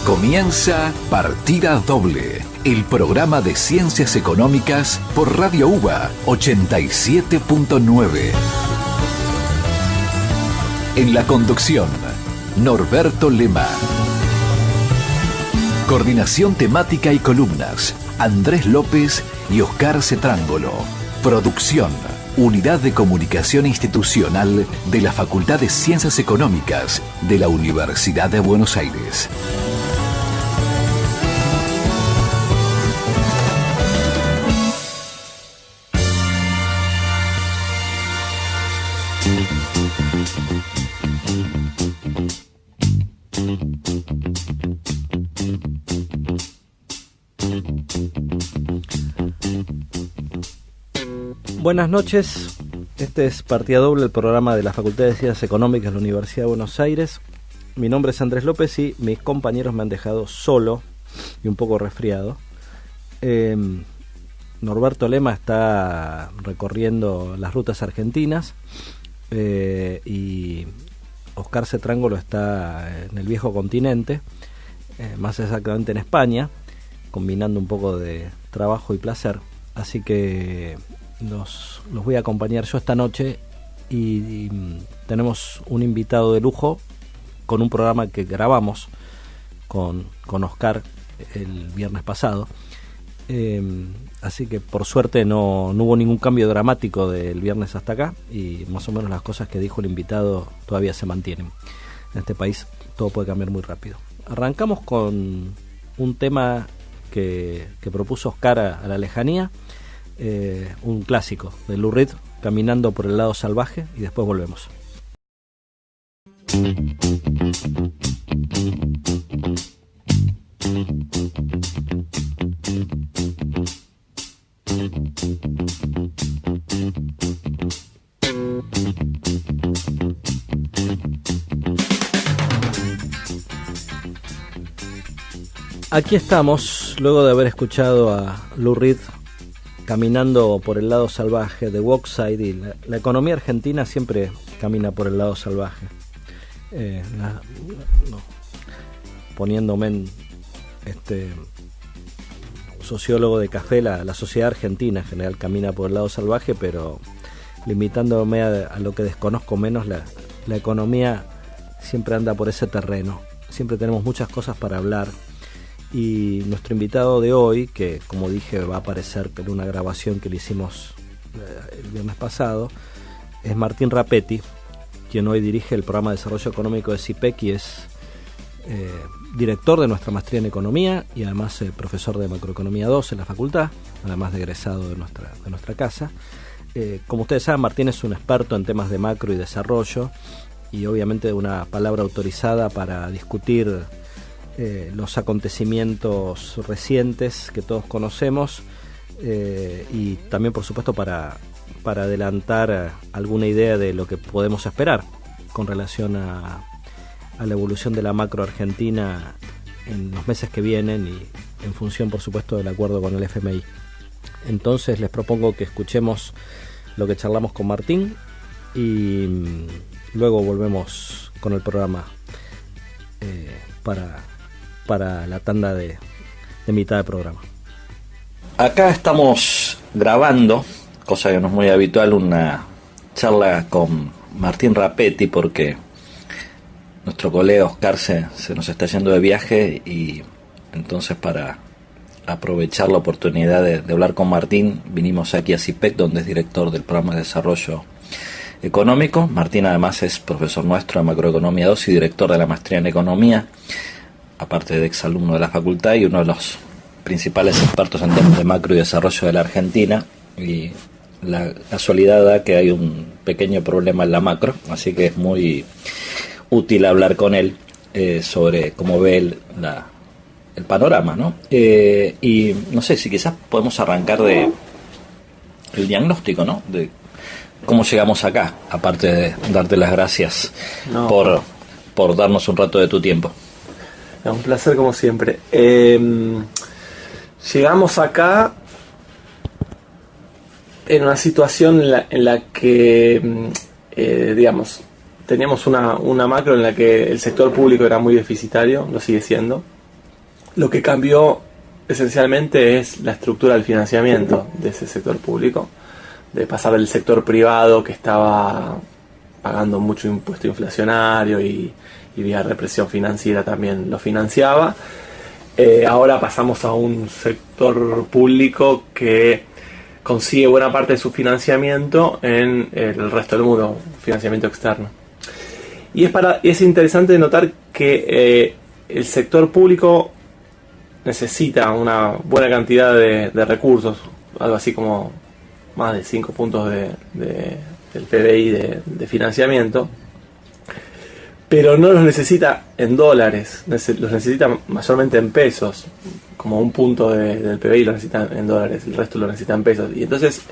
Comienza Partida Doble, el programa de ciencias económicas por Radio UBA 87.9. En la conducción, Norberto Lema. Coordinación temática y columnas, Andrés López y Oscar Cetrángolo. Producción, Unidad de Comunicación Institucional de la Facultad de Ciencias Económicas de la Universidad de Buenos Aires. Buenas noches, este es Partida Doble, el programa de la Facultad de Ciencias Económicas de la Universidad de Buenos Aires. Mi nombre es Andrés López y mis compañeros me han dejado solo y un poco resfriado. Norberto Lema está recorriendo las rutas argentinas y Oscar Cetrángolo está en el viejo continente, más exactamente en España, combinando un poco de trabajo y placer. Así que los voy a acompañar yo esta noche y tenemos un invitado de lujo con un programa que grabamos con Oscar el viernes pasado. Así que por suerte no hubo ningún cambio dramático del viernes hasta acá y más o menos las cosas que dijo el invitado todavía se mantienen. En este país todo puede cambiar muy rápido. Arrancamos con un tema que propuso Oscar a la lejanía, un clásico de Lou Reed, Caminando por el lado salvaje, y después volvemos. Aquí estamos, luego de haber escuchado a Lou Reed, Caminando por el lado salvaje, de Walkside, y la economía argentina siempre camina por el lado salvaje. Poniéndome en sociólogo de café, la sociedad argentina en general camina por el lado salvaje, pero limitándome a lo que desconozco menos, la economía siempre anda por ese terreno. Siempre tenemos muchas cosas para hablar. Y nuestro invitado de hoy, que como dije va a aparecer en una grabación que le hicimos el viernes pasado, es Martín Rapetti, quien hoy dirige el programa de desarrollo económico de CIPEC y es director de nuestra maestría en economía y además profesor de macroeconomía 2 en la facultad, además de egresado de nuestra casa. Como ustedes saben, Martín es un experto en temas de macro y desarrollo y obviamente una palabra autorizada para discutir los acontecimientos recientes que todos conocemos y también por supuesto para adelantar alguna idea de lo que podemos esperar con relación a la evolución de la macro argentina en los meses que vienen y en función por supuesto del acuerdo con el FMI. Entonces les propongo que escuchemos lo que charlamos con Martín y luego volvemos con el programa para la tanda de mitad de programa. Acá estamos grabando, cosa que no es muy habitual, una charla con Martín Rapetti porque nuestro colega Oscar se nos está yendo de viaje y entonces para aprovechar la oportunidad de hablar con Martín vinimos aquí a CIPEC, donde es director del programa de desarrollo económico. Martín además es profesor nuestro de macroeconomía 2 y director de la maestría en economía, aparte de exalumno de la facultad y uno de los principales expertos en temas de macro y desarrollo de la Argentina, y la casualidad da que hay un pequeño problema en la macro, así que es muy útil hablar con él sobre cómo ve el panorama, ¿no? Y no sé si quizás podemos arrancar de el diagnóstico, ¿no? De cómo llegamos acá, aparte de darte las gracias por darnos un rato de tu tiempo. Es un placer como siempre. Llegamos acá en una situación en la que, digamos, teníamos una macro en la que el sector público era muy deficitario, lo sigue siendo, lo que cambió esencialmente es la estructura del financiamiento de ese sector público, de pasar del sector privado que estaba pagando mucho impuesto inflacionario y vía represión financiera también lo financiaba. Ahora pasamos a un sector público que consigue buena parte de su financiamiento en el resto del mundo, financiamiento externo. Y es interesante notar que el sector público necesita una buena cantidad de recursos, algo así como más de 5 puntos del PBI de financiamiento, pero no los necesita en dólares, los necesita mayormente en pesos, como un punto del PBI lo necesita en dólares, el resto lo necesita en pesos. Y entonces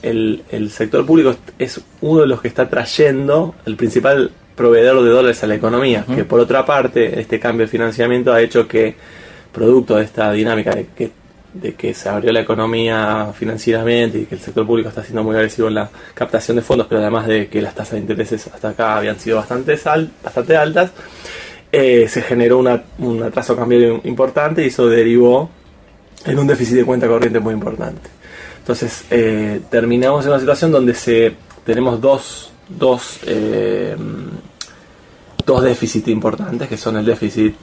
el sector público es uno de los que está trayendo el principal proveedor de dólares a la economía, que por otra parte este cambio de financiamiento ha hecho que, producto de esta dinámica de que se abrió la economía financieramente y que el sector público está siendo muy agresivo en la captación de fondos, pero además de que las tasas de intereses hasta acá habían sido bastante altas, se generó un atraso cambiario importante y eso derivó en un déficit de cuenta corriente muy importante. Entonces terminamos en una situación donde tenemos dos déficits importantes, que son el déficit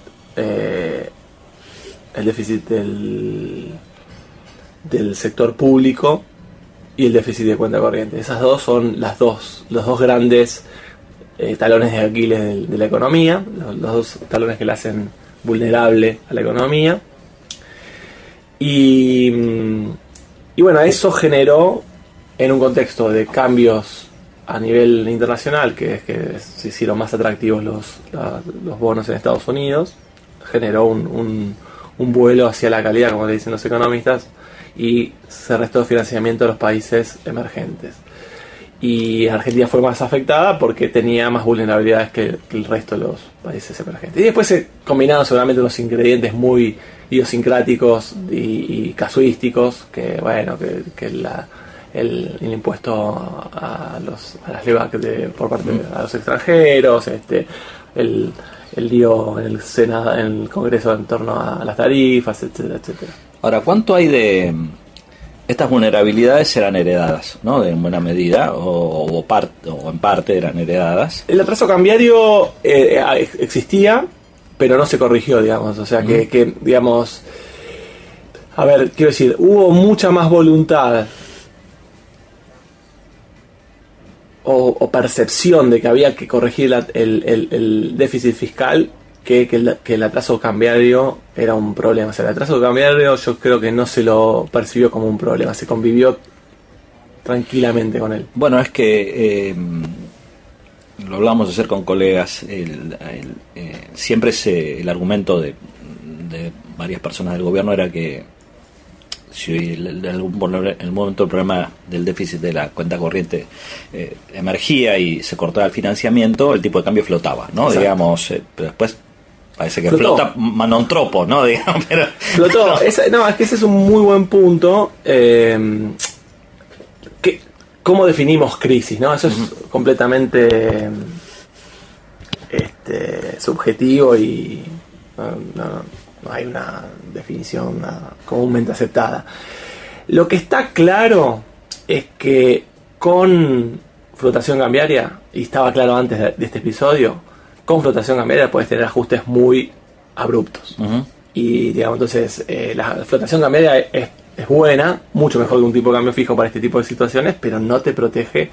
del sector público y el déficit de cuenta corriente. Esas dos son los dos grandes talones de Aquiles de la economía, los dos talones que la hacen vulnerable a la economía. Y bueno, eso generó, en un contexto de cambios a nivel internacional, que es que se hicieron más atractivos los bonos en Estados Unidos, generó un vuelo hacia la calidad, como le dicen los economistas, y se restó financiamiento a los países emergentes. Y Argentina fue más afectada porque tenía más vulnerabilidades que el resto de los países emergentes. Y después se combinaron seguramente unos ingredientes muy idiosincráticos y casuísticos, que bueno, que el impuesto a las LEVAC por parte de los extranjeros, el lío en el Senado, en el Congreso en torno a las tarifas, etcétera, etcétera. Ahora, ¿cuánto hay de estas vulnerabilidades eran heredadas, ¿no? En buena medida, o en parte eran heredadas? El atraso cambiario existía, pero no se corrigió, digamos. O sea, que digamos, a ver, quiero decir, hubo mucha más voluntad o percepción de que había que corregir el déficit fiscal que el atraso cambiario era un problema. O sea, el atraso cambiario yo creo que no se lo percibió como un problema, se convivió tranquilamente con él. Bueno, es que lo hablábamos ayer con colegas, siempre el argumento de varias personas del gobierno era que si en algún momento el problema del déficit de la cuenta corriente emergía y se cortaba el financiamiento, el tipo de cambio flotaba, ¿no? Exacto. Digamos, pero después parece que flota manontropo, ¿no? Digamos, pero flotó. Es que ese es un muy buen punto. ¿Cómo definimos crisis, no? Eso es completamente subjetivo y no hay una definición comúnmente aceptada. Lo que está claro es que con flotación cambiaria, y estaba claro antes de este episodio, con flotación cambiaria puedes tener ajustes muy abruptos. Y digamos, entonces la flotación cambiaria es buena, mucho mejor que un tipo de cambio fijo para este tipo de situaciones, pero no te protege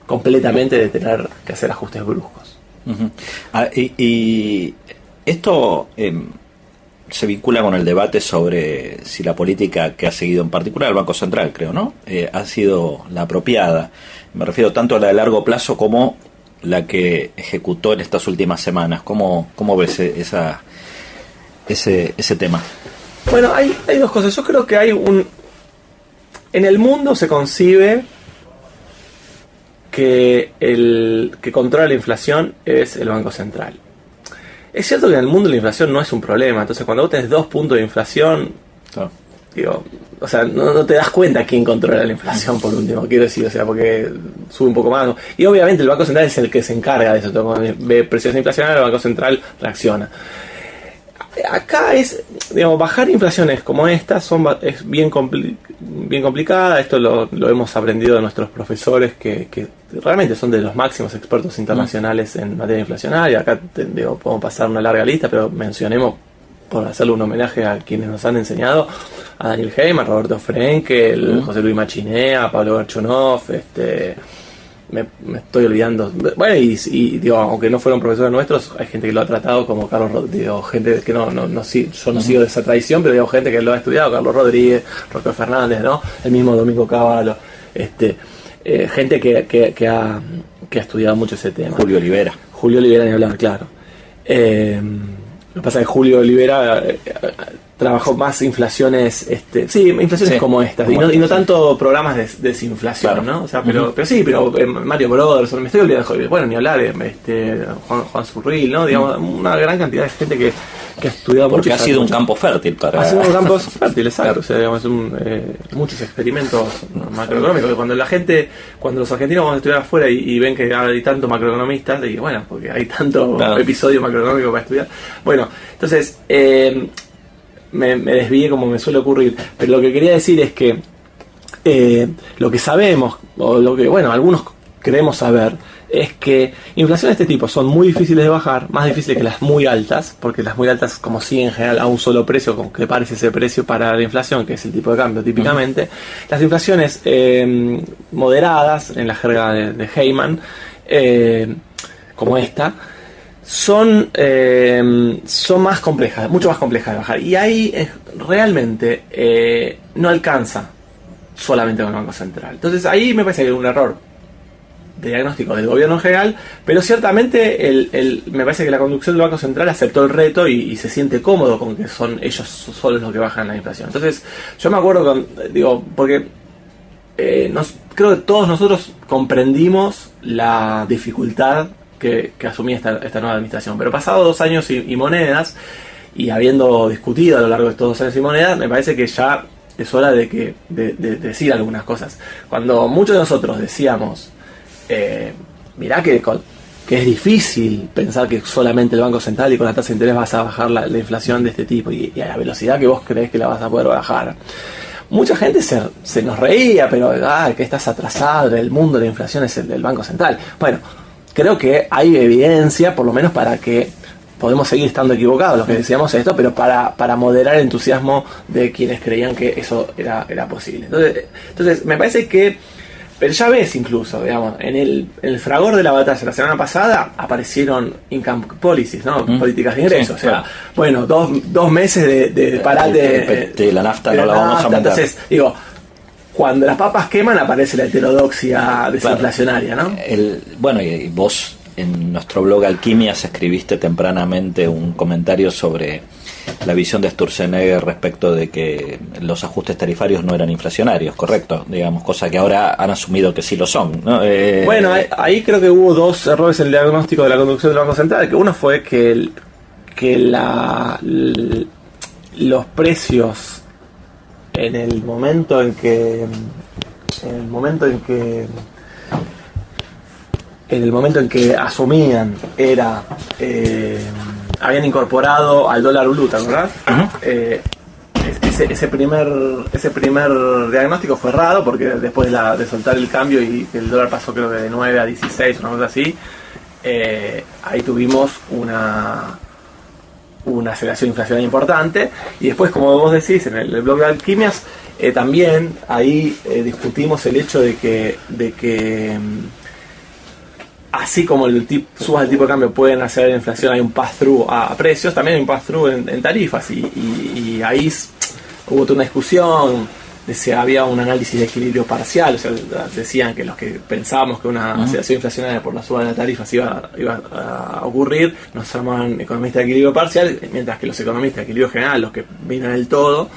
completamente de tener que hacer ajustes bruscos. Y esto se vincula con el debate sobre si la política que ha seguido en particular el Banco Central, creo, ¿no? Ha sido la apropiada. Me refiero tanto a la de largo plazo como la que ejecutó en estas últimas semanas. ¿Cómo ves ese tema? Bueno, hay dos cosas. Yo creo que en el mundo se concibe que el que controla la inflación es el Banco Central. Es cierto que en el mundo la inflación no es un problema. Entonces, cuando vos tenés 2 puntos de inflación, o sea, no te das cuenta quién controla la inflación, por último, quiero decir, o sea, porque sube un poco más. Y obviamente el Banco Central es el que se encarga de eso. Cuando ve presiones inflacionarias, el Banco Central reacciona. acá es, digamos, bajar inflaciones como esta es bien complicada. Esto lo hemos aprendido de nuestros profesores que realmente son de los máximos expertos internacionales en materia inflacionaria. Acá podemos pasar una larga lista, pero mencionemos, por hacerle un homenaje a quienes nos han enseñado, a Daniel Heyman, Roberto Frenkel, José Luis Machinea, Pablo Berchunov, me estoy olvidando. Bueno, y digo, aunque no fueron profesores nuestros, hay gente que lo ha tratado, como Carlos Rodríguez, digo, gente que yo no sigo de esa tradición, pero digo, gente que lo ha estudiado, Carlos Rodríguez, Roque Fernández, ¿no? El mismo Domingo Cavallo, gente que ha estudiado mucho ese tema. Julio Olivera, ni hablar, claro. Lo que pasa es que Julio Olivera trabajó más inflaciones, inflaciones como estas, y no tanto programas de desinflación, claro, ¿no? O sea, pero Mario Brothers, me estoy olvidando, bueno, ni hablar, Juan Zurril, ¿no? Digamos, una gran cantidad de gente que ha estudiado mucho. Porque ha sido un campo fértil para... Ha sido un campo fértil, exacto. O sea, digamos, muchos experimentos macroeconómicos. Cuando los argentinos van a estudiar afuera y ven que hay tanto macroeconomistas, y bueno, porque hay tanto episodio macroeconómico para estudiar. Bueno, entonces, me desvié como me suele ocurrir, pero lo que quería decir es que lo que sabemos, o lo que, bueno, algunos creemos saber, es que inflaciones de este tipo son muy difíciles de bajar, más difíciles que las muy altas, porque las muy altas, como siguen en general a un solo precio, como que parece ese precio para la inflación, que es el tipo de cambio típicamente. Las inflaciones moderadas, en la jerga de Heyman, como esta, son más complejas, mucho más complejas de bajar. Y ahí realmente no alcanza solamente con el Banco Central. Entonces ahí me parece que hay un error de diagnóstico del gobierno en general, pero ciertamente me parece que la conducción del Banco Central aceptó el reto y se siente cómodo con que son ellos solos los que bajan la inflación. Entonces yo me acuerdo porque creo que todos nosotros comprendimos la dificultad que asumía esta nueva administración, pero pasados 2 años y monedas, y habiendo discutido a lo largo de estos 2 años y monedas, me parece que ya es hora de decir algunas cosas. Cuando muchos de nosotros decíamos, mirá que es difícil pensar que solamente el Banco Central y con la tasa de interés vas a bajar la inflación de este tipo, y a la velocidad que vos creés que la vas a poder bajar, mucha gente se nos reía, pero que estás atrasado, el mundo de la inflación es el del Banco Central. Bueno, creo que hay evidencia, por lo menos para que podemos seguir estando equivocados los que decíamos esto, pero para moderar el entusiasmo de quienes creían que eso era posible. Entonces me parece que, pero ya ves incluso, digamos, en el fragor de la batalla la semana pasada aparecieron income policies, ¿no? Políticas de ingresos. Sí, o sea, bueno, dos meses de parate de la nafta, no la vamos a aumentar. Entonces, digo, cuando las papas queman aparece la heterodoxia desinflacionaria, ¿no? Bueno, y vos en nuestro blog Alquimias escribiste tempranamente un comentario sobre la visión de Sturzenegger respecto de que los ajustes tarifarios no eran inflacionarios, ¿correcto? Digamos, cosa que ahora han asumido que sí lo son, ¿no? Bueno, ahí creo que hubo 2 errores en el diagnóstico de la conducción del Banco Central, que uno fue que los precios en el momento en que asumían habían incorporado al dólar ULU, ¿verdad? Ese primer diagnóstico fue errado, porque después de soltar el cambio y que el dólar pasó creo que de 9 a 16, una cosa así, ahí tuvimos una aceleración inflacionaria importante. Y después, como vos decís en el blog de Alquimias, también ahí discutimos el hecho de que así como subas el tipo de cambio pueden hacer la inflación, hay un pass-through a precios, también hay un pass-through en tarifas, y ahí hubo toda una discusión de si había un análisis de equilibrio parcial. O sea, decían que los que pensábamos que una aceleración inflacionaria por la suba de las tarifas iba a ocurrir, nos llamaban economistas de equilibrio parcial, mientras que los economistas de equilibrio general, los que miran el todo,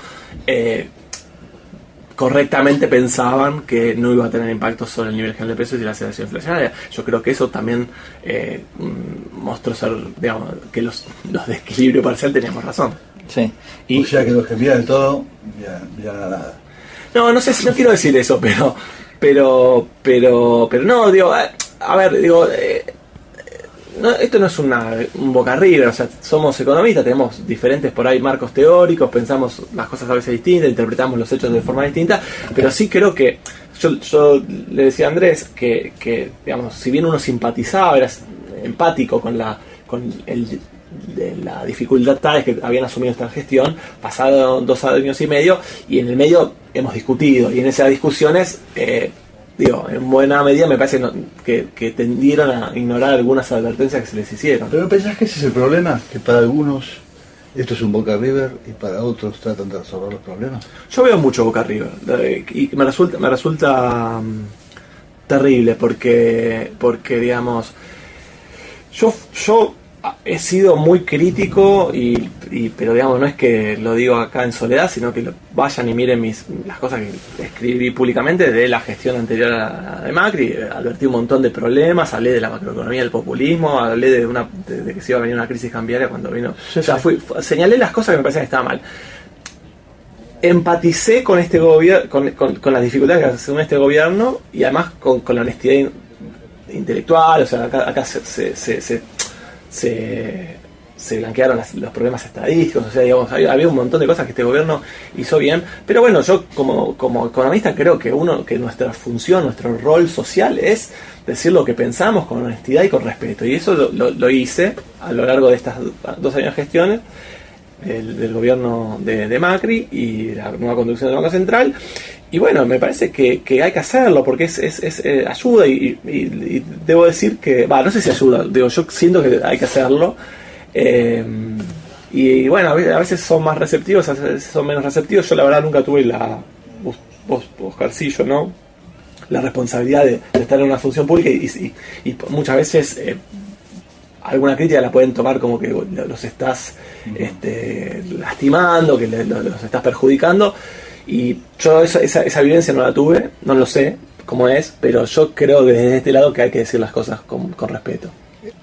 correctamente pensaban que no iba a tener impacto sobre el nivel general de precios y la aceleración inflacionaria. Yo creo que eso también mostró ser, digamos, que los de equilibrio parcial teníamos razón. Sí. O sea que los que miran el todo, ya nada. No sé si no quiero decir eso, pero no, digo, a ver, digo, esto no es un Boca River, o sea, somos economistas, tenemos diferentes por ahí marcos teóricos, pensamos las cosas a veces distintas, interpretamos los hechos de forma distinta, pero sí creo que yo le decía a Andrés que digamos, si bien uno simpatizaba, era empático con las dificultades que habían asumido esta gestión, pasaron 2 años y medio, y en el medio hemos discutido, y en esas discusiones en buena medida me parece que tendieron a ignorar algunas advertencias que se les hicieron. ¿Pero no pensás que ese es el problema? Que para algunos esto es un Boca River y para otros tratan de resolver los problemas. Yo veo mucho Boca River y me resulta terrible porque digamos, yo he sido muy crítico pero digamos no es que lo digo acá en soledad, sino que vayan y miren las cosas que escribí públicamente de la gestión anterior a la de Macri. Advertí un montón de problemas, hablé de la macroeconomía del populismo, hablé de que se iba a venir una crisis cambiaria cuando vino. Sí, o sea, sí. Señalé las cosas que me parecían que estaban mal. Empaticé con este gobierno, con las dificultades que asume este gobierno, y además con la honestidad intelectual. O sea, acá se blanquearon los problemas estadísticos, o sea, digamos, había un montón de cosas que este gobierno hizo bien, pero bueno, yo como economista creo que nuestra función, nuestro rol social es decir lo que pensamos con honestidad y con respeto, y eso lo hice a lo largo de estas 2 años de gestiones del gobierno de Macri y la nueva conducción del Banco Central. Y bueno, me parece que hay que hacerlo porque es ayuda y debo decir que, no sé si ayuda, yo siento que hay que hacerlo. Y bueno, a veces son más receptivos, a veces son menos receptivos. Yo la verdad nunca tuve vos Oscarcillo, ¿no? La responsabilidad de estar en una función pública y muchas veces alguna crítica la pueden tomar como que los estás lastimando, que los estás perjudicando. Y yo esa vivencia no la tuve, no lo sé cómo es, pero yo creo que desde este lado que hay que decir las cosas con respeto.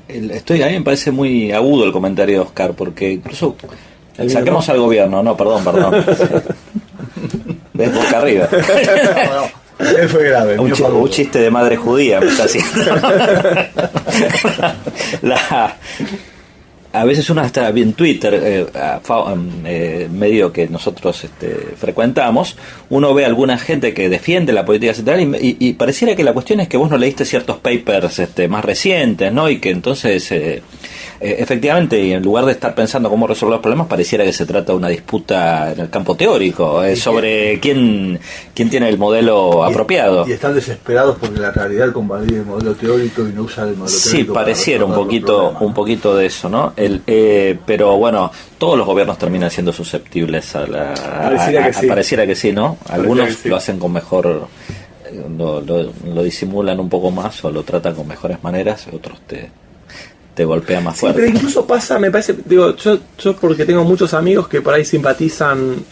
A mí me parece muy agudo el comentario de Oscar, porque incluso saquemos al gobierno, perdón. Es Boca arriba. Él fue grave. Un chiste de madre judía me está haciendo. A veces uno está en Twitter, medio que nosotros frecuentamos, uno ve a alguna gente que defiende la política central y pareciera que la cuestión es que vos no leíste ciertos papers más recientes, ¿no? Y que entonces, efectivamente, y en lugar de estar pensando cómo resolver los problemas, pareciera que se trata de una disputa en el campo teórico, sobre quién tiene el modelo apropiado. Y están desesperados porque la realidad convalida el modelo teórico y no usa el modelo teórico. Sí, pareciera un poquito de eso, ¿no? Pero bueno, todos los gobiernos terminan siendo susceptibles pareciera que sí, ¿no? Algunos lo hacen con mejor, lo disimulan un poco más o lo tratan con mejores maneras, otros te golpean más fuerte. Pero incluso pasa, me parece, yo porque tengo muchos amigos que por ahí simpatizan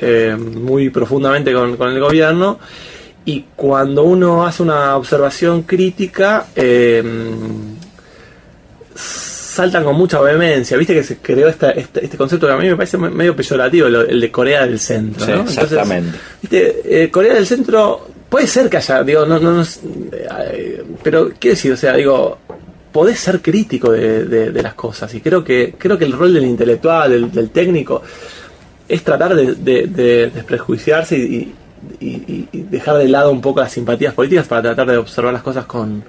muy profundamente con el gobierno, y cuando uno hace una observación crítica saltan con mucha vehemencia. Viste que se creó este concepto que a mí me parece medio peyorativo, el de Corea del Centro, sí, ¿no? exactamente. Entonces, ¿viste? Corea del Centro puede ser que haya, pero quiero decir, o sea, podés ser crítico de las cosas, y creo que el rol del intelectual, del técnico, es tratar de desprejuiciarse y dejar de lado un poco las simpatías políticas para tratar de observar las cosas con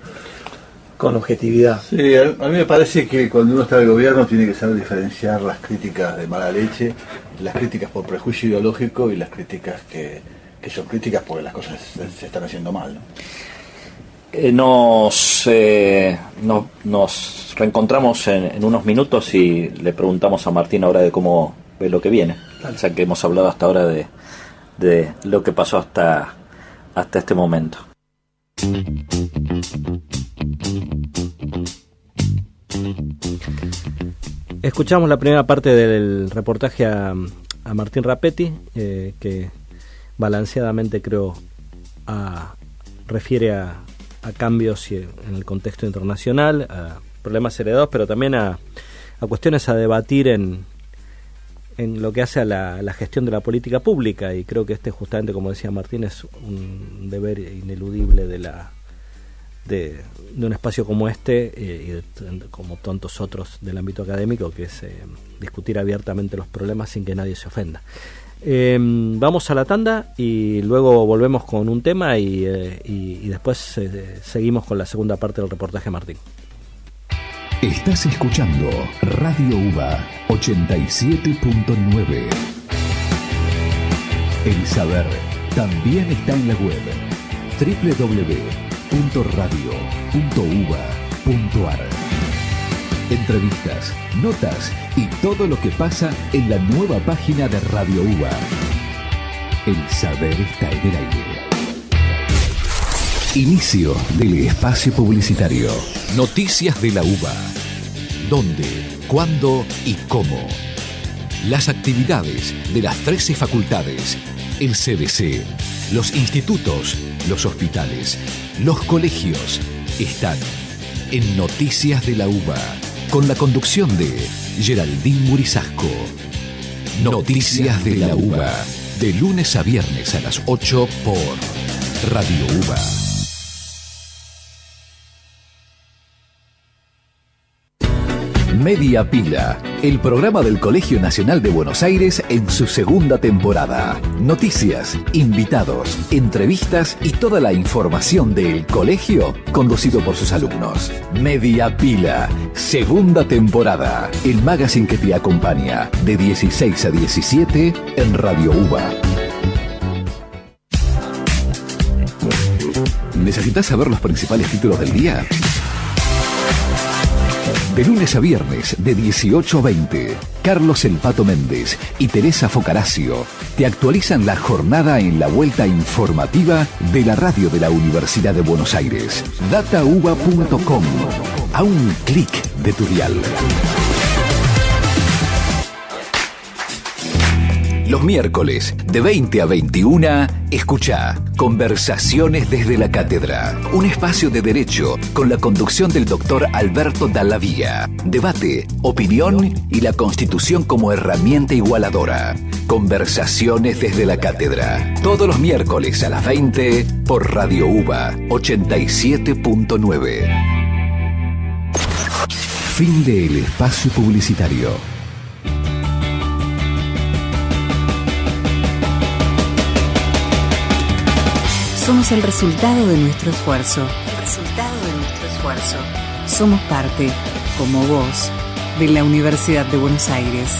objetividad. Sí, a mí me parece que cuando uno está en el gobierno tiene que saber diferenciar las críticas de mala leche, las críticas por prejuicio ideológico y las críticas que son críticas porque las cosas se están haciendo mal, ¿no? Nos reencontramos en unos minutos y le preguntamos a Martín ahora de cómo ve lo que viene. O sea, que hemos hablado hasta ahora de lo que pasó hasta este momento. Escuchamos la primera parte del reportaje a Martín Rapetti, que balanceadamente creo refiere a cambios en el contexto internacional, a problemas heredados, pero también a cuestiones a debatir en lo que hace a la gestión de la política pública, y creo que justamente, como decía Martín, es un deber ineludible de de un espacio como este como tantos otros del ámbito académico, que es discutir abiertamente los problemas sin que nadie se ofenda. Vamos a la tanda y luego volvemos con un tema y después seguimos con la segunda parte del reportaje, Martín. Estás escuchando Radio UBA 87.9. El saber también está en la web www.radio.uba.ar. Entrevistas, notas y todo lo que pasa en la nueva página de Radio UBA. El saber está en el aire. Inicio del espacio publicitario. Noticias de la UBA. ¿Dónde, cuándo y cómo? Las actividades de las 13 facultades, el CBC, los institutos, los hospitales, los colegios, están en Noticias de la UBA, con la conducción de Geraldine Murisasco. Noticias de la UBA, de lunes a viernes a las 8 por Radio UBA. Media Pila, el programa del Colegio Nacional de Buenos Aires en su segunda temporada. Noticias, invitados, entrevistas y toda la información del colegio conducido por sus alumnos. Media Pila, segunda temporada. El magazine que te acompaña de 16 a 17 en Radio UBA. ¿Necesitas saber los principales títulos del día? De lunes a viernes, de 18 a 20, Carlos El Pato Méndez y Teresa Focaracio te actualizan la jornada en la vuelta informativa de la radio de la Universidad de Buenos Aires. datauba.com, a un clic de tu dial. Los miércoles, de 20 a 21, escucha Conversaciones desde la Cátedra, un espacio de derecho con la conducción del doctor Alberto Dallavía. Debate, opinión y la Constitución como herramienta igualadora. Conversaciones desde la Cátedra, todos los miércoles a las 20 por Radio UBA 87.9. Fin del espacio publicitario. Somos el resultado de nuestro esfuerzo. Somos parte, como vos, de la Universidad de Buenos Aires.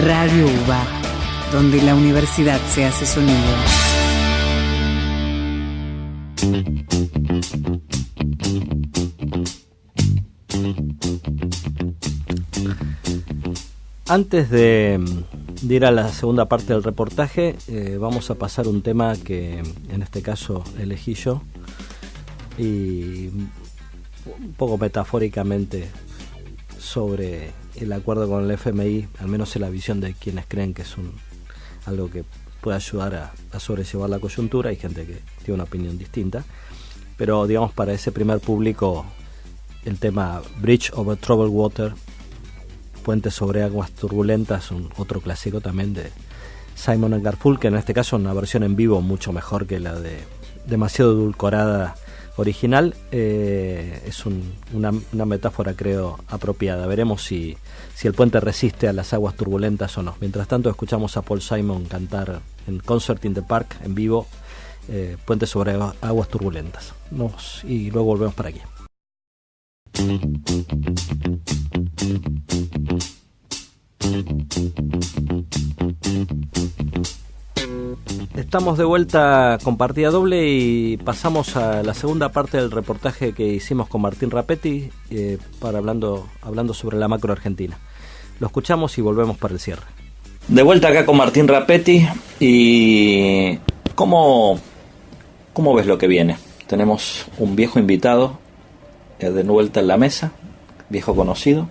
Radio UBA, donde la universidad se hace sonido. Antes de ir a la segunda parte del reportaje, vamos a pasar un tema que en este caso elegí yo, y un poco metafóricamente sobre el acuerdo con el FMI, al menos en la visión de quienes creen que es algo que puede ayudar a sobrellevar la coyuntura. Hay gente que tiene una opinión distinta, pero digamos, para ese primer público, el tema Bridge over Troubled Water, Puente sobre aguas turbulentas, otro clásico también de Simon & Garfunkel, que en este caso una versión en vivo mucho mejor que la de demasiado edulcorada original. Es una metáfora, creo, apropiada. Veremos si el puente resiste a las aguas turbulentas o no. Mientras tanto, escuchamos a Paul Simon cantar en Concert in the Park en vivo, Puente sobre aguas turbulentas. Y luego volvemos para aquí. Estamos de vuelta con partida doble y pasamos a la segunda parte del reportaje que hicimos con Martín Rapetti, hablando sobre la macro argentina. Lo escuchamos y volvemos para el cierre. De vuelta acá con Martín Rapetti. Y ¿cómo ves lo que viene? Tenemos un viejo invitado de vuelta en la mesa, viejo conocido,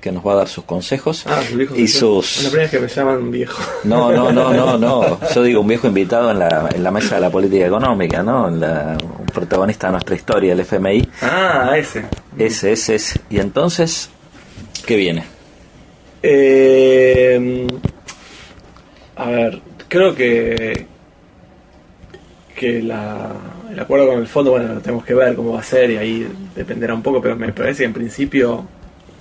que nos va a dar sus consejos y sus... La primera vez que me llaman viejo. No. Yo digo un viejo invitado en la mesa de la política económica, ¿no? Un protagonista de nuestra historia, el FMI. Ese. Y entonces, ¿qué viene? A ver, creo que el acuerdo con el fondo, bueno, lo tenemos que ver cómo va a ser y ahí dependerá un poco, pero me parece que en principio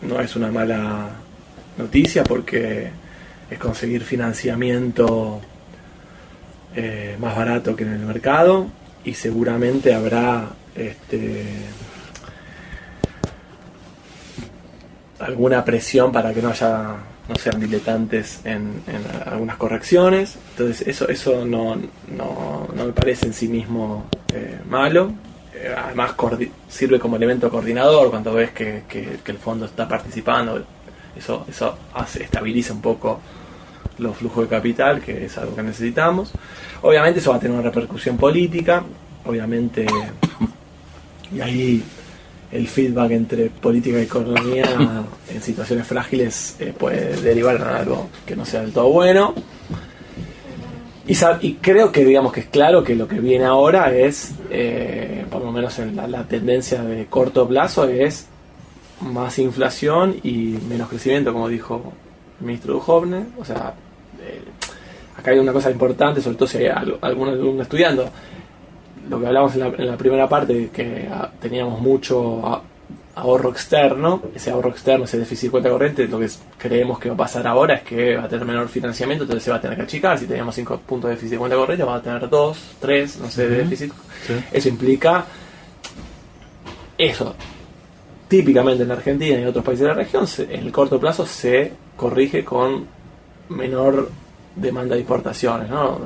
no es una mala noticia porque es conseguir financiamiento más barato que en el mercado y seguramente habrá alguna presión para que no sean diletantes en algunas correcciones. Entonces eso no me parece en sí mismo malo. Además sirve como elemento coordinador cuando ves que el fondo está participando. Eso estabiliza un poco los flujos de capital, que es algo que necesitamos. Obviamente eso va a tener una repercusión política, obviamente, y ahí el feedback entre política y economía en situaciones frágiles puede derivar en algo que no sea del todo bueno. Y creo que digamos que es claro que lo que viene ahora es, por lo menos en la tendencia de corto plazo, es más inflación y menos crecimiento, como dijo el ministro Duhovne. O sea, acá hay una cosa importante, sobre todo si hay algún alumno estudiando. Lo que hablamos en la primera parte, que teníamos mucho ahorro externo, ese ahorro externo, ese déficit de cuenta corriente, lo que creemos que va a pasar ahora es que va a tener menor financiamiento, entonces se va a tener que achicar. Si teníamos 5 puntos de déficit de cuenta corriente, va a tener 2, 3, no sé, de déficit. Sí. Eso implica eso. Típicamente en la Argentina y en otros países de la región, en el corto plazo se corrige con menor demanda de importaciones, ¿no?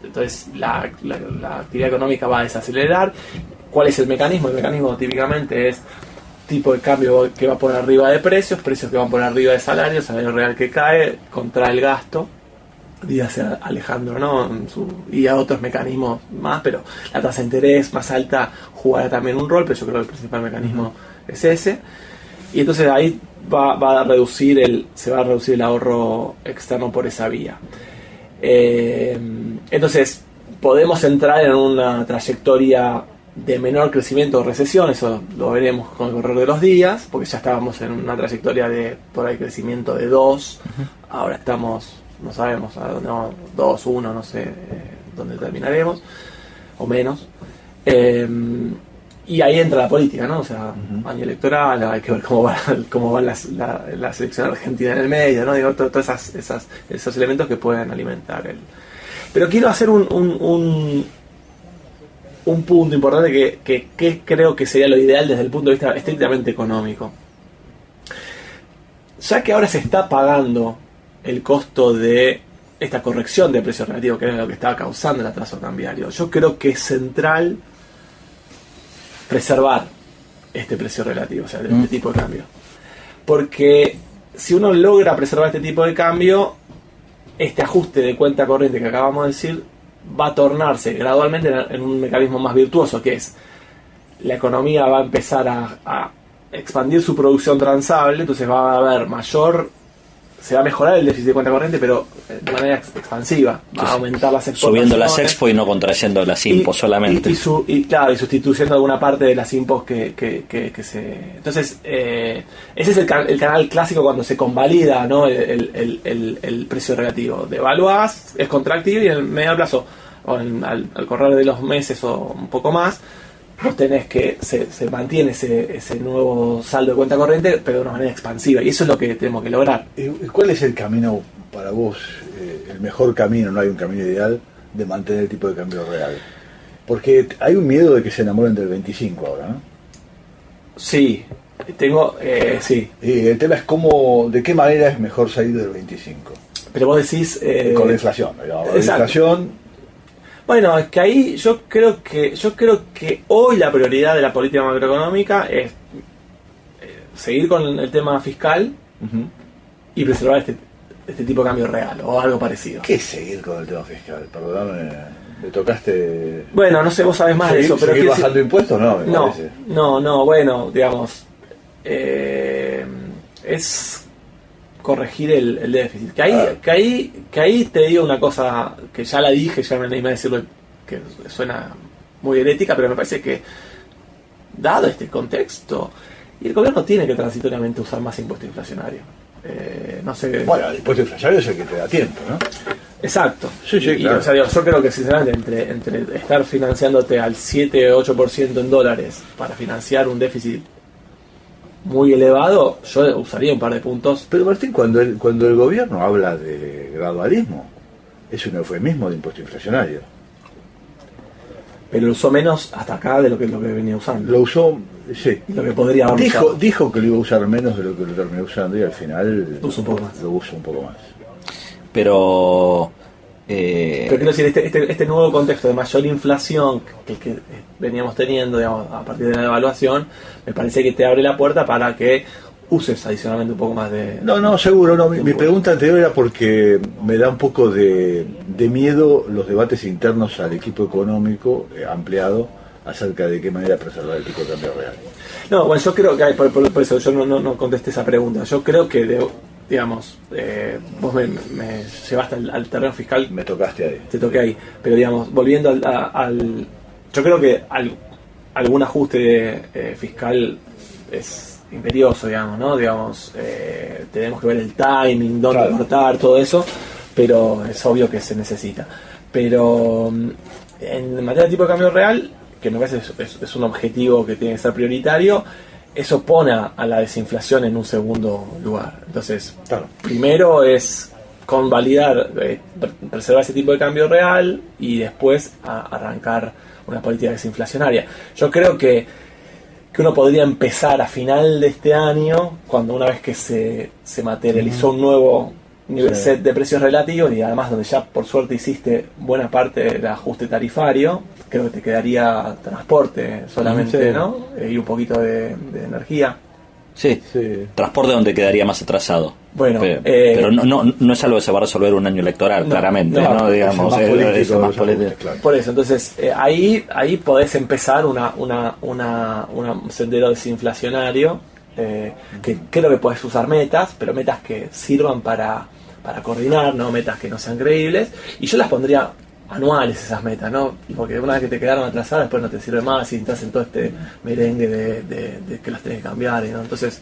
Entonces la actividad económica va a desacelerar. ¿Cuál es el mecanismo? El mecanismo típicamente es tipo de cambio que va por arriba de precios que van por arriba de salarios, salario real que cae contra el gasto, dígase Alejandro, ¿no? Y a otros mecanismos más, pero la tasa de interés más alta jugará también un rol, pero yo creo que el principal mecanismo es ese. Y entonces ahí se va a reducir el ahorro externo por esa vía. Entonces podemos entrar en una trayectoria de menor crecimiento o recesión, eso lo veremos con el correr de los días, porque ya estábamos en una trayectoria de por ahí crecimiento de 2, ahora estamos, no sabemos a dónde vamos, 2, 1, no sé dónde terminaremos, o menos. Y ahí entra la política, ¿no? O sea, año electoral, hay que ver cómo va la selección argentina en el medio, ¿no? Digo, todos esos elementos que pueden alimentar el... Pero quiero hacer un punto importante que creo que sería lo ideal desde el punto de vista estrictamente económico. Ya que ahora se está pagando el costo de esta corrección de precio relativo, que era lo que estaba causando el atraso cambiario, yo creo que es central preservar este precio relativo, o sea, este tipo de cambio. Porque si uno logra preservar este tipo de cambio, este ajuste de cuenta corriente que acabamos de decir va a tornarse gradualmente en un mecanismo más virtuoso, que es la economía va a empezar a expandir su producción transable, entonces va a haber se va a mejorar el déficit de cuenta corriente, pero de manera expansiva, va a aumentar las exportaciones. Subiendo las expo y no contrayendo las impos solamente. Y sustituyendo alguna parte de las impos que se... Entonces, ese es el canal clásico cuando se convalida, ¿no? el precio relativo. Devaluás, es contractivo y en el medio plazo, o al correr de los meses o un poco más, vos tenés que se mantiene ese nuevo saldo de cuenta corriente, pero de una manera expansiva, y eso es lo que tenemos que lograr. ¿Cuál es el camino para vos, el mejor camino, no hay un camino ideal, de mantener el tipo de cambio real? Porque hay un miedo de que se enamoren del 25 ahora, ¿no? Sí, sí. Y el tema es de qué manera es mejor salir del 25. Pero vos decís... con la inflación, la inflación... Bueno, es que ahí yo creo que hoy la prioridad de la política macroeconómica es seguir con el tema fiscal y preservar este tipo de cambio real o algo parecido. ¿Qué es seguir con el tema fiscal? Perdóname, me tocaste... Bueno, no sé, vos sabés más de eso. Pero ¿seguir bajando impuestos? No, bueno, digamos, es corregir el déficit. Que ahí te digo una cosa que ya la dije, ya me animé a decirlo, que suena muy herética, pero me parece que, dado este contexto, y el gobierno tiene que transitoriamente usar más impuesto inflacionario. No sé. Bueno, el impuesto inflacionario es el que te da tiempo, ¿no? Exacto. Sí, claro. O sea, digo, yo creo que sinceramente entre estar financiándote al 7-8% en dólares para financiar un déficit muy elevado, yo usaría un par de puntos. Pero Martín, cuando el gobierno habla de gradualismo, es un eufemismo de impuesto inflacionario. Pero lo usó menos hasta acá de lo que venía usando. Lo usó, sí. Lo que podría haber usado. Dijo que lo iba a usar menos de lo que lo terminó usando y al final Lo usa un poco más. Lo usa un poco más. Pero quiero decir, este nuevo contexto de mayor inflación que veníamos teniendo, digamos, a partir de la devaluación, me parece que te abre la puerta para que uses adicionalmente un poco más de... No, seguro, no. Mi pregunta anterior era porque me da un poco de miedo los debates internos al equipo económico ampliado acerca de qué manera preservar el tipo de cambio real. No, bueno, yo creo que por eso yo no contesté esa pregunta. Yo creo que, digamos, vos me llevaste al terreno fiscal. Me tocaste ahí. Te toqué ahí. Pero, digamos, volviendo al yo creo que algún ajuste fiscal es imperioso, digamos, ¿no? Digamos, tenemos que ver el timing, dónde cortar, todo eso, pero es obvio que se necesita. Pero en materia de tipo de cambio real, que me parece es un objetivo que tiene que ser prioritario, eso pone a la desinflación en un segundo lugar. Entonces, primero es convalidar, preservar ese tipo de cambio real y después arrancar una política desinflacionaria. Yo creo que uno podría empezar a final de este año, cuando una vez que se materializó un nuevo nivel set de precios relativos y además donde ya por suerte hiciste buena parte del ajuste tarifario, creo que te quedaría transporte solamente, ¿no? Y un poquito de energía. Sí, transporte donde quedaría más atrasado. Bueno, pero no es algo que se va a resolver un año electoral, claramente, ¿no? Digamos, es más político. Claro. Por eso, entonces, ahí podés empezar un sendero desinflacionario, que creo que podés usar metas, pero metas que sirvan para coordinar, no metas que no sean creíbles, y yo las pondría anuales esas metas, ¿no? Porque una vez que te quedaron atrasadas, después no te sirve más y estás en todo este merengue de que las tenés que cambiar, ¿no? Entonces,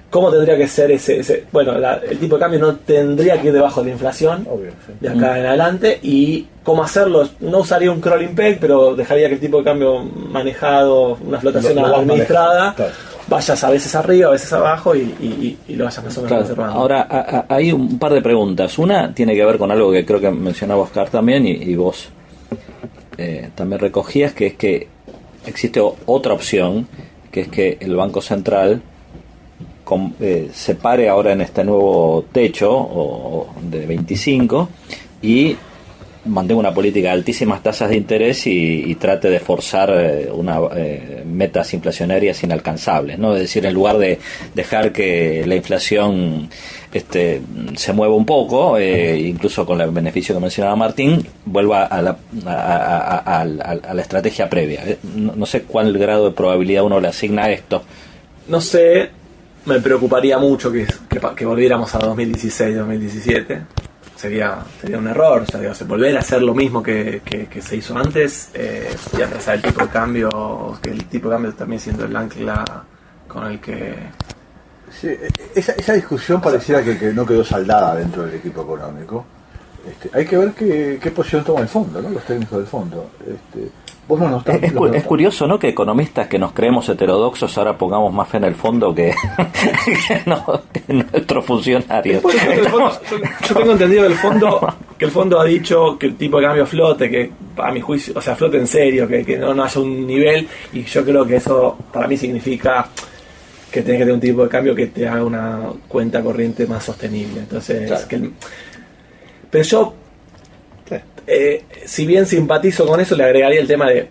¿cómo tendría que ser ese? Bueno, el tipo de cambio no tendría que ir debajo de la inflación, obvio, de acá en adelante, y cómo hacerlo, no usaría un crawling peg, pero dejaría que el tipo de cambio manejado, una flotación administrada, vayas a veces arriba, a veces abajo y lo vayas más o menos conservando. Ahora, hay un par de preguntas. Una tiene que ver con algo que creo que mencionaba Oscar también y vos también recogías, que es que existe otra opción, que es que el Banco Central se pare ahora en este nuevo techo de 25 y mantenga una política de altísimas tasas de interés y trate de forzar metas inflacionarias inalcanzables, ¿no? Es decir, en lugar de dejar que la inflación se mueva un poco, incluso con el beneficio que mencionaba Martín, vuelva a la estrategia previa. No sé cuál grado de probabilidad uno le asigna a esto. No sé, me preocuparía mucho que volviéramos a 2016-2017. Sería un error, o sea, volver a hacer lo mismo que se hizo antes y atrasar el tipo de cambio, que el tipo de cambio también siendo el ancla con el que... Sí, esa discusión pareciera que no quedó saldada dentro del equipo económico. Hay que ver qué posición toma el fondo, ¿no? Los técnicos del fondo. Vos no estás, es curioso, ¿no? Que economistas que nos creemos heterodoxos ahora pongamos más fe en el fondo que nuestros funcionarios. Yo tengo entendido que el fondo ha dicho que el tipo de cambio flote, que a mi juicio, o sea, flote en serio, que no haya un nivel, y yo creo que eso para mí significa que tenés que tener un tipo de cambio que te haga una cuenta corriente más sostenible. Entonces, claro. Pero yo, si bien simpatizo con eso, le agregaría el tema de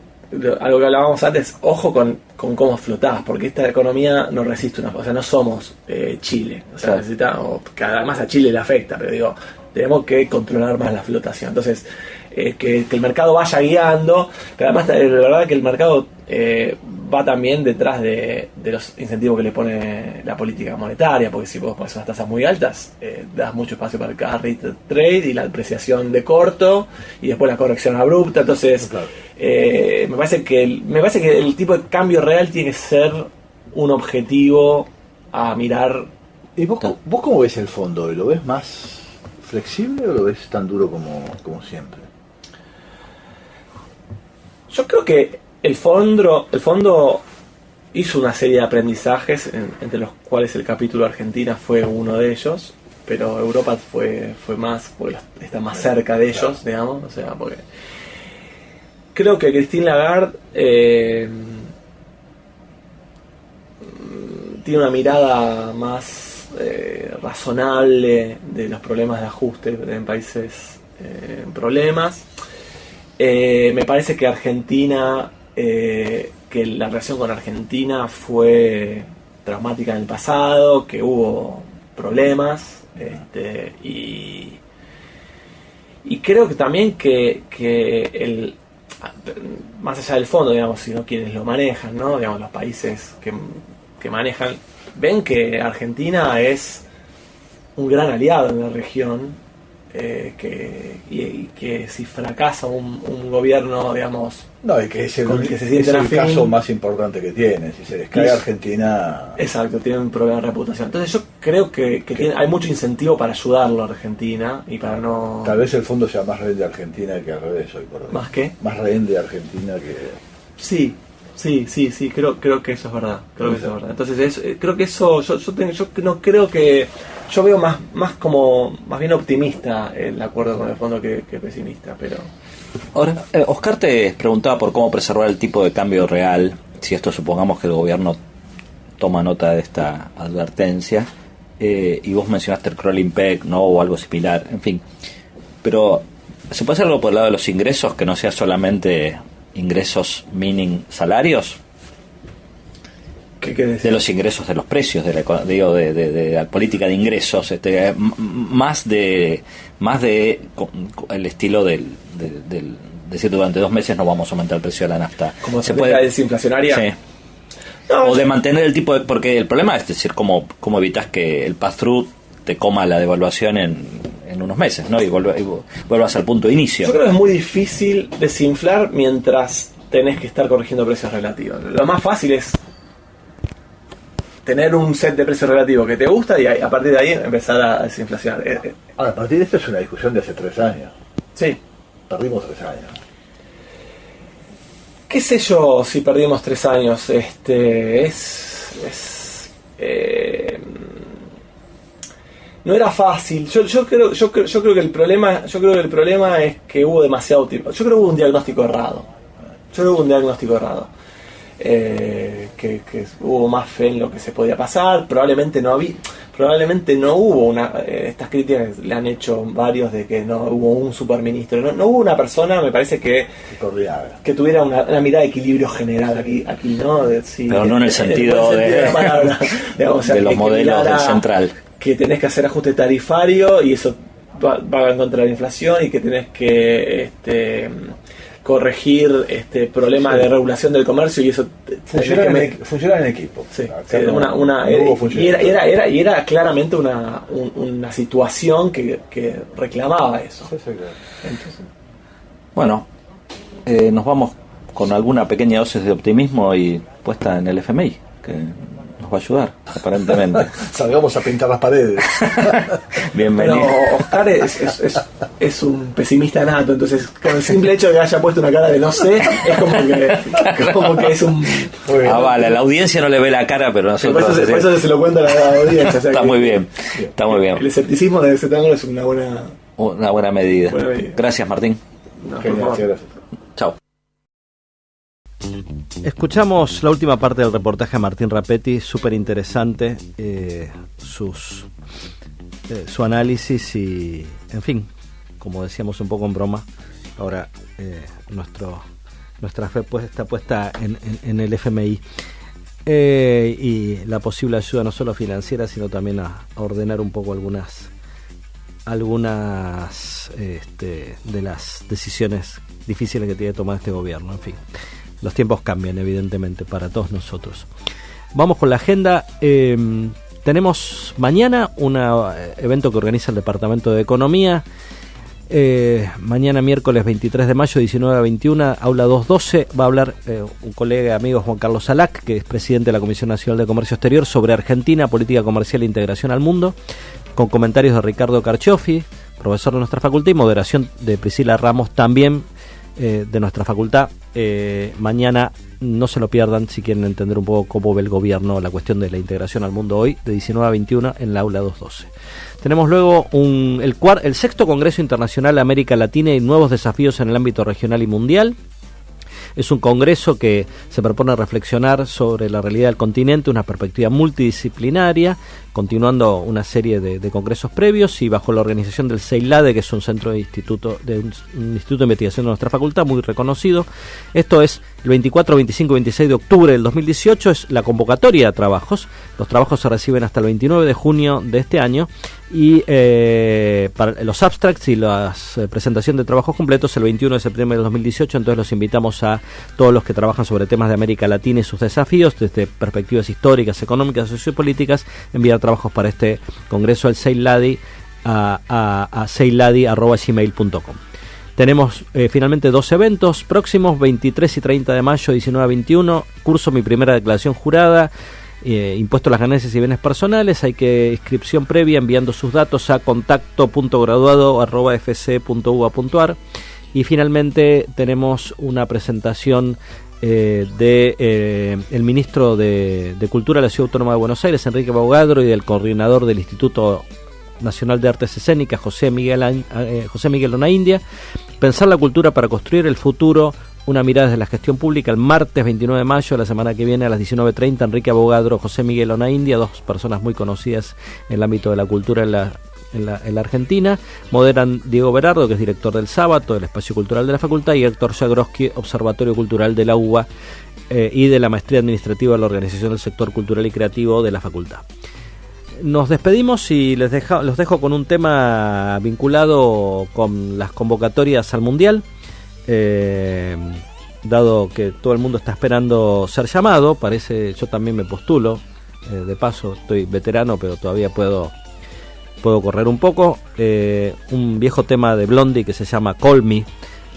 algo que hablábamos antes, ojo con cómo flotás, porque esta economía no resiste o sea, no somos Chile, o sea, que además a Chile le afecta, pero digo, tenemos que controlar más la flotación. Entonces, que el mercado vaya guiando, pero además la verdad que el mercado va también detrás de los incentivos que le pone la política monetaria, porque si vos pones unas tasas muy altas, das mucho espacio para el carry trade y la apreciación de corto y después la corrección abrupta. Entonces, claro. Me parece que el tipo de cambio real tiene que ser un objetivo a mirar. ¿Y vos cómo ves el fondo? ¿Lo ves más flexible o lo ves tan duro como siempre? Yo creo que el fondo hizo una serie de aprendizajes, entre los cuales el capítulo Argentina fue uno de ellos, pero Europa fue más, porque está más cerca de ellos, digamos, o sea, porque creo que Christine Lagarde tiene una mirada más razonable de los problemas de ajuste en países en problemas. Me parece que Argentina, que la relación con Argentina fue traumática en el pasado, que hubo problemas, y creo que también que el, más allá del fondo, digamos, sino quienes lo manejan, ¿no? Digamos, los países que manejan, ven que Argentina es un gran aliado en la región, que si fracasa un gobierno, digamos, No, y que es el, con el que se es sienten el afín, caso más importante que tiene. Si se les cae Argentina... exacto, tiene un problema de reputación. Entonces yo creo que hay mucho incentivo para ayudarlo a Argentina y para no... Tal vez el fondo sea más rehén de Argentina que al revés hoy por hoy. ¿Más qué? Más rehén de Argentina que... Sí, creo que eso es verdad. Creo que eso es verdad. Entonces creo que eso, yo no creo que... Yo veo más bien optimista el acuerdo con el fondo que pesimista, pero... Ahora, Oscar te preguntaba por cómo preservar el tipo de cambio real, si esto supongamos que el gobierno toma nota de esta advertencia, y vos mencionaste el crawling peg, ¿no? O algo similar, en fin. Pero, ¿se puede hacer algo por el lado de los ingresos, que no sea solamente ingresos meaning salarios? ¿Qué querés decir? De los ingresos de los precios, de la política de ingresos, más de el estilo de decir durante 2 meses no vamos a aumentar el precio de la nafta. ¿Como se puede desinflacionaria? Sí. No, o de mantener el tipo de, porque el problema es decir cómo evitas que el pass-through te coma la devaluación en unos meses, ¿no? Y vuelvas al punto de inicio. Yo creo que es muy difícil desinflar mientras tenés que estar corrigiendo precios relativos. Lo más fácil es tener un set de precios relativos que te gusta y a partir de ahí empezar a desinflacionar. Ahora, a partir de esto es una discusión de hace 3 años. Sí. Perdimos 3 años. ¿Qué sé yo si perdimos 3 años? No era fácil. Yo creo que el problema es que hubo demasiado tiempo. Yo creo que hubo un diagnóstico errado. Que hubo más fe en lo que se podía pasar. Probablemente no hubo estas críticas le han hecho varios de que no hubo un superministro, no hubo una persona, me parece que tuviera una mirada de equilibrio general aquí, ¿no? Pero no en el sentido de la palabra, digamos, o sea, de los modelos del central, que tenés que hacer ajuste tarifario y eso va en contra de la inflación, y que tenés que corregir problemas de regulación del comercio, y eso funcionar en equipo. Sí, Sí, y era claramente una situación que reclamaba eso. Sí, claro. Entonces, bueno, nos vamos con alguna pequeña dosis de optimismo y puesta en el FMI, que nos va a ayudar, aparentemente. Salgamos a pintar las paredes. Bienvenido. pero Oscar es un pesimista nato, entonces con el simple hecho de que haya puesto una cara de no sé, es como que es un... Vale, la audiencia no le ve la cara, pero nosotros... Por eso se lo cuenta a la audiencia. O sea, está muy bien, está muy bien. El escepticismo de ese triángulo es una buena medida. Buena medida. Gracias, Martín. No, Genial, por favor. gracias. Chao. Escuchamos la última parte del reportaje de Martín Rapetti, súper interesante, su análisis y, en fin, como decíamos un poco en broma, ahora nuestra fe está puesta en el FMI y la posible ayuda no solo financiera, sino también a ordenar un poco algunas de las decisiones difíciles que tiene que tomar este gobierno. En fin, los tiempos cambian evidentemente para todos nosotros. Vamos con la agenda. Tenemos mañana un evento que organiza el Departamento de Economía. Mañana miércoles 23 de mayo, 19 a 21, aula 212, va a hablar un colega y amigo, Juan Carlos Salac, que es presidente de la Comisión Nacional de Comercio Exterior, sobre Argentina, política comercial e integración al mundo, con comentarios de Ricardo Carchiofi, profesor de nuestra facultad, y moderación de Priscila Ramos, también de nuestra facultad. Mañana no se lo pierdan si quieren entender un poco cómo ve el gobierno la cuestión de la integración al mundo hoy, de 19 a 21 en la aula 212. Tenemos luego el sexto Congreso Internacional de América Latina y nuevos desafíos en el ámbito regional y mundial. Es un congreso que se propone reflexionar sobre la realidad del continente, una perspectiva multidisciplinaria, continuando una serie de congresos previos y bajo la organización del CEILADE, que es un centro de instituto de investigación de nuestra facultad, muy reconocido. Esto es el 24, 25 y 26 de octubre del 2018, es la convocatoria de trabajos. Los trabajos se reciben hasta el 29 de junio de este año y para los abstracts y la presentación de trabajos completos el 21 de septiembre del 2018. Entonces los invitamos a todos los que trabajan sobre temas de América Latina y sus desafíos desde perspectivas históricas, económicas, sociopolíticas, enviar trabajos para este congreso al CEILADI a ceiladi@gmail.com. Tenemos finalmente dos eventos próximos, 23 y 30 de mayo, 19 a 21, curso Mi Primera Declaración Jurada, impuesto a las ganancias y bienes personales. Hay que inscripción previa enviando sus datos a contacto.graduado@fc.ua.ar. Y finalmente tenemos una presentación el ministro de Cultura de la Ciudad Autónoma de Buenos Aires, Enrique Baugadro, y del coordinador del Instituto Nacional de Artes Escénicas, José Miguel Onaindia. Pensar la cultura para construir el futuro, una mirada desde la gestión pública, el martes 29 de mayo, la semana que viene, a las 19:30, Enrique Baugadro, José Miguel Onaindia, dos personas muy conocidas en el ámbito de la cultura en la Argentina. Moderan Diego Berardo, que es director del Sábato, del Espacio Cultural de la Facultad, y Héctor Jagroski, Observatorio Cultural de la UBA y de la Maestría Administrativa de la Organización del Sector Cultural y Creativo de la Facultad. Nos despedimos y los dejo con un tema vinculado con las convocatorias al Mundial. Dado que todo el mundo está esperando ser llamado, parece, yo también me postulo, de paso, estoy veterano, pero todavía puedo correr un poco. Un viejo tema de Blondie que se llama Call Me,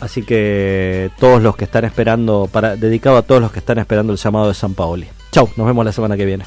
así que todos los que están esperando, dedicado a todos los que están esperando el llamado de San Paoli. Chau, nos vemos la semana que viene.